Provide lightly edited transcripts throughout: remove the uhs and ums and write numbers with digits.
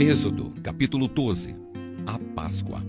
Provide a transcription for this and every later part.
Êxodo, capítulo 12. A Páscoa.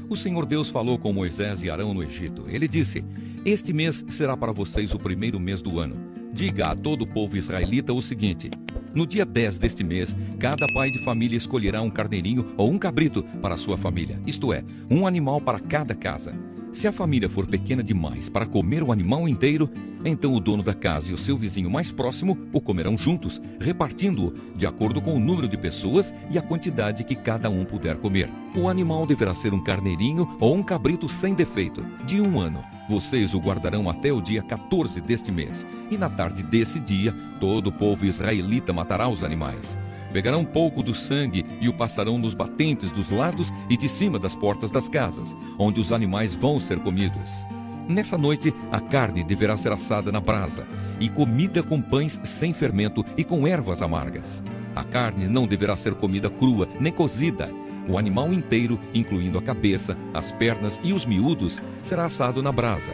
O Senhor Deus falou com Moisés e Arão no Egito. Ele disse: Este mês será para vocês o primeiro mês do ano. Diga a todo o povo israelita o seguinte: no dia 10 deste mês, cada pai de família escolherá um carneirinho ou um cabrito para a sua família, isto é, um animal para cada casa. Se a família for pequena demais para comer o animal inteiro, então o dono da casa e o seu vizinho mais próximo o comerão juntos, repartindo-o de acordo com o número de pessoas e a quantidade que cada um puder comer. O animal deverá ser um carneirinho ou um cabrito sem defeito, de 1 ano. Vocês o guardarão até o dia 14 deste mês, e na tarde desse dia, todo o povo israelita matará os animais. Pegarão um pouco do sangue e o passarão nos batentes dos lados e de cima das portas das casas, onde os animais vão ser comidos. Nessa noite, a carne deverá ser assada na brasa, e comida com pães sem fermento e com ervas amargas. A carne não deverá ser comida crua, nem cozida. O animal inteiro, incluindo a cabeça, as pernas e os miúdos, será assado na brasa.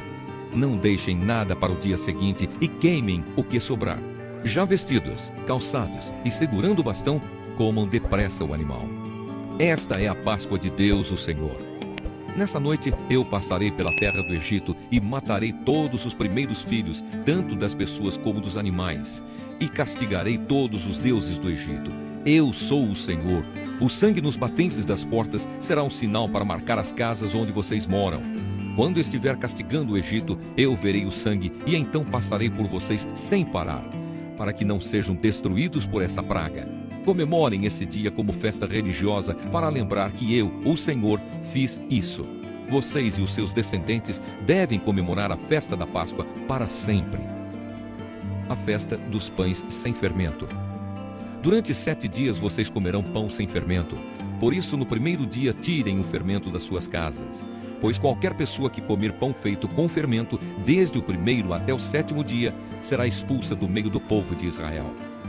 Não deixem nada para o dia seguinte e queimem o que sobrar. Já vestidos, calçados e segurando o bastão, comam depressa o animal. Esta é a Páscoa de Deus, o Senhor. Nessa noite eu passarei pela terra do Egito e matarei todos os primeiros filhos, tanto das pessoas como dos animais, e castigarei todos os deuses do Egito. Eu sou o Senhor. O sangue nos batentes das portas será um sinal para marcar as casas onde vocês moram. Quando estiver castigando o Egito, eu verei o sangue e então passarei por vocês sem parar, para que não sejam destruídos por essa praga. Comemorem esse dia como festa religiosa para lembrar que eu, o Senhor, fiz isso. Vocês e os seus descendentes devem comemorar a festa da Páscoa para sempre. A festa dos pães sem fermento. Durante 7 dias vocês comerão pão sem fermento. Por isso, no primeiro dia, tirem o fermento das suas casas. Pois qualquer pessoa que comer pão feito com fermento, desde o primeiro até o 7º dia, será expulsa do meio do povo de Israel.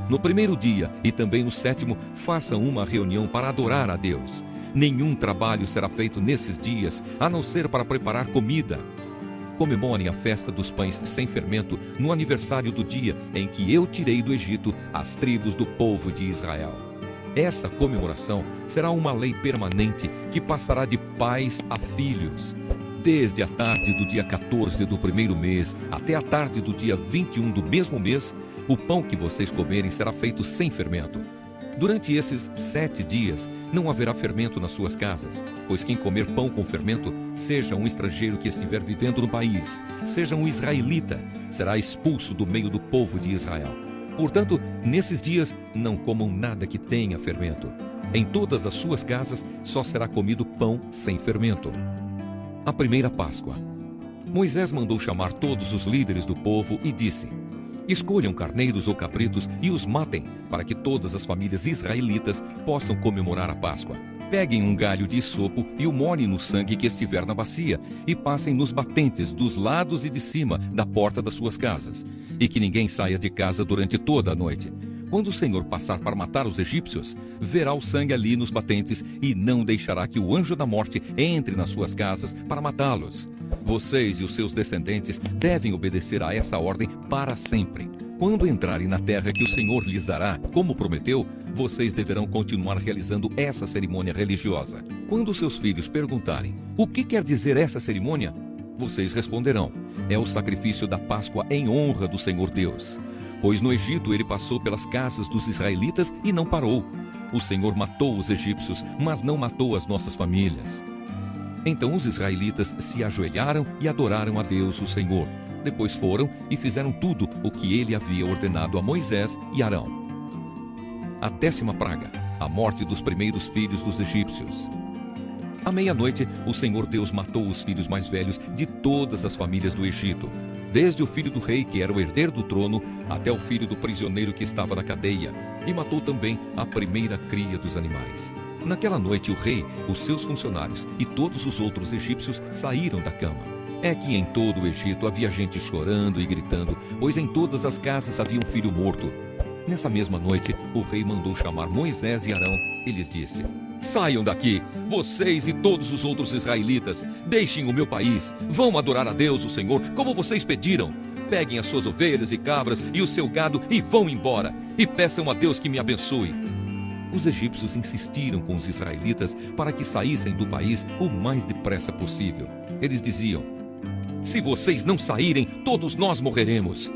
No primeiro dia e também no 7º, façam uma reunião para adorar a Deus. Nenhum trabalho será feito nesses dias, a não ser para preparar comida. Comemorem a festa dos pães sem fermento no aniversário do dia em que eu tirei do Egito as tribos do povo de Israel. Essa comemoração será uma lei permanente que passará de pais a filhos. Desde a tarde do dia 14 do primeiro mês até a tarde do dia 21 do mesmo mês, o pão que vocês comerem será feito sem fermento. Durante esses 7 dias não haverá fermento nas suas casas, pois quem comer pão com fermento, seja um estrangeiro que estiver vivendo no país, seja um israelita, será expulso do meio do povo de Israel. Portanto, nesses dias, não comam nada que tenha fermento. Em todas as suas casas só será comido pão sem fermento. A primeira Páscoa. Moisés mandou chamar todos os líderes do povo e disse: Escolham carneiros ou cabritos e os matem, para que todas as famílias israelitas possam comemorar a Páscoa. Peguem um galho de isopo e o molhem no sangue que estiver na bacia, e passem nos batentes dos lados e de cima da porta das suas casas. E que ninguém saia de casa durante toda a noite. Quando o Senhor passar para matar os egípcios, verá o sangue ali nos batentes e não deixará que o anjo da morte entre nas suas casas para matá-los. Vocês e os seus descendentes devem obedecer a essa ordem para sempre. Quando entrarem na terra que o Senhor lhes dará, como prometeu, vocês deverão continuar realizando essa cerimônia religiosa. Quando seus filhos perguntarem: o que quer dizer essa cerimônia? Vocês responderão: é o sacrifício da Páscoa em honra do Senhor Deus. Pois no Egito ele passou pelas casas dos israelitas e não parou. O Senhor matou os egípcios, mas não matou as nossas famílias. Então os israelitas se ajoelharam e adoraram a Deus, o Senhor. Depois foram e fizeram tudo o que ele havia ordenado a Moisés e Arão. A 10ª praga, a morte dos primeiros filhos dos egípcios. À meia-noite, o Senhor Deus matou os filhos mais velhos de todas as famílias do Egito, desde o filho do rei, que era o herdeiro do trono, até o filho do prisioneiro que estava na cadeia, e matou também a primeira cria dos animais. Naquela noite, o rei, os seus funcionários e todos os outros egípcios saíram da cama. É que em todo o Egito havia gente chorando e gritando, pois em todas as casas havia um filho morto. Nessa mesma noite, o rei mandou chamar Moisés e Arão e lhes disse: Saiam daqui, vocês e todos os outros israelitas, deixem o meu país, vão adorar a Deus, o Senhor, como vocês pediram. Peguem as suas ovelhas e cabras e o seu gado e vão embora, e peçam a Deus que me abençoe. Os egípcios insistiram com os israelitas para que saíssem do país o mais depressa possível. Eles diziam: se vocês não saírem, todos nós morreremos.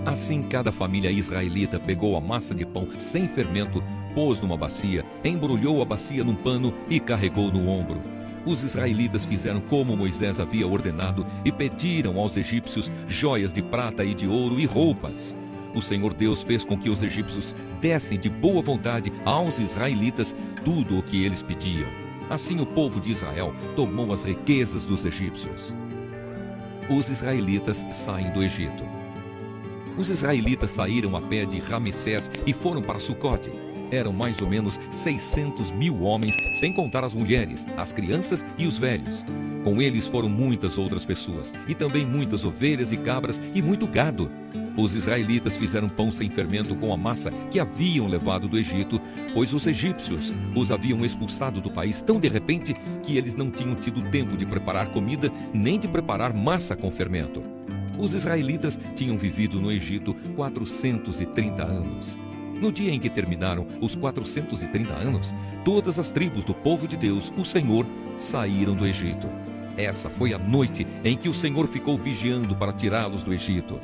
Assim, cada família israelita pegou a massa de pão sem fermento, pôs numa bacia, embrulhou a bacia num pano e carregou no ombro. Os israelitas fizeram como Moisés havia ordenado e pediram aos egípcios joias de prata e de ouro e roupas. O Senhor Deus fez com que os egípcios dessem de boa vontade aos israelitas tudo o que eles pediam. Assim o povo de Israel tomou as riquezas dos egípcios. Os israelitas saem do Egito. Os israelitas saíram a pé de Ramessés e foram para Sucote. Eram mais ou menos 600.000 homens, sem contar as mulheres, as crianças e os velhos. Com eles foram muitas outras pessoas, e também muitas ovelhas e cabras e muito gado. Os israelitas fizeram pão sem fermento com a massa que haviam levado do Egito, pois os egípcios os haviam expulsado do país tão de repente que eles não tinham tido tempo de preparar comida nem de preparar massa com fermento. Os israelitas tinham vivido no Egito 430 anos. No dia em que terminaram os 430 anos, todas as tribos do povo de Deus, o Senhor, saíram do Egito. Essa foi a noite em que o Senhor ficou vigiando para tirá-los do Egito.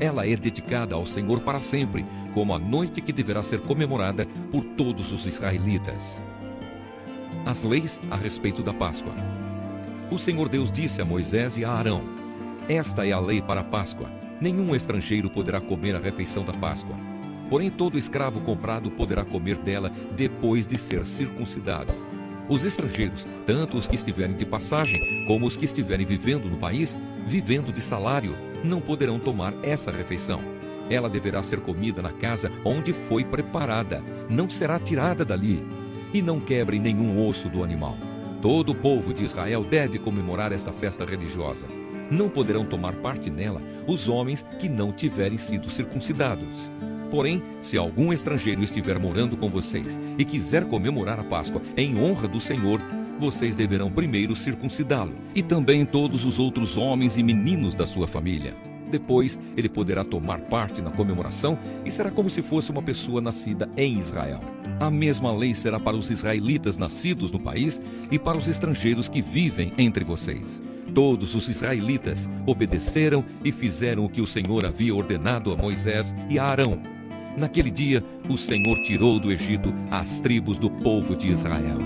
Ela é dedicada ao Senhor para sempre, como a noite que deverá ser comemorada por todos os israelitas. As leis a respeito da Páscoa. O Senhor Deus disse a Moisés e a Arão: esta é a lei para a Páscoa. Nenhum estrangeiro poderá comer a refeição da Páscoa. Porém, todo escravo comprado poderá comer dela depois de ser circuncidado. Os estrangeiros, tanto os que estiverem de passagem, como os que estiverem vivendo no país, vivendo de salário, não poderão tomar essa refeição. Ela deverá ser comida na casa onde foi preparada, não será tirada dali. E não quebrem nenhum osso do animal. Todo o povo de Israel deve comemorar esta festa religiosa. Não poderão tomar parte nela os homens que não tiverem sido circuncidados. Porém, se algum estrangeiro estiver morando com vocês e quiser comemorar a Páscoa em honra do Senhor, vocês deverão primeiro circuncidá-lo, e também todos os outros homens e meninos da sua família. Depois, ele poderá tomar parte na comemoração e será como se fosse uma pessoa nascida em Israel. A mesma lei será para os israelitas nascidos no país e para os estrangeiros que vivem entre vocês. Todos os israelitas obedeceram e fizeram o que o Senhor havia ordenado a Moisés e a Arão. Naquele dia, o Senhor tirou do Egito as tribos do povo de Israel.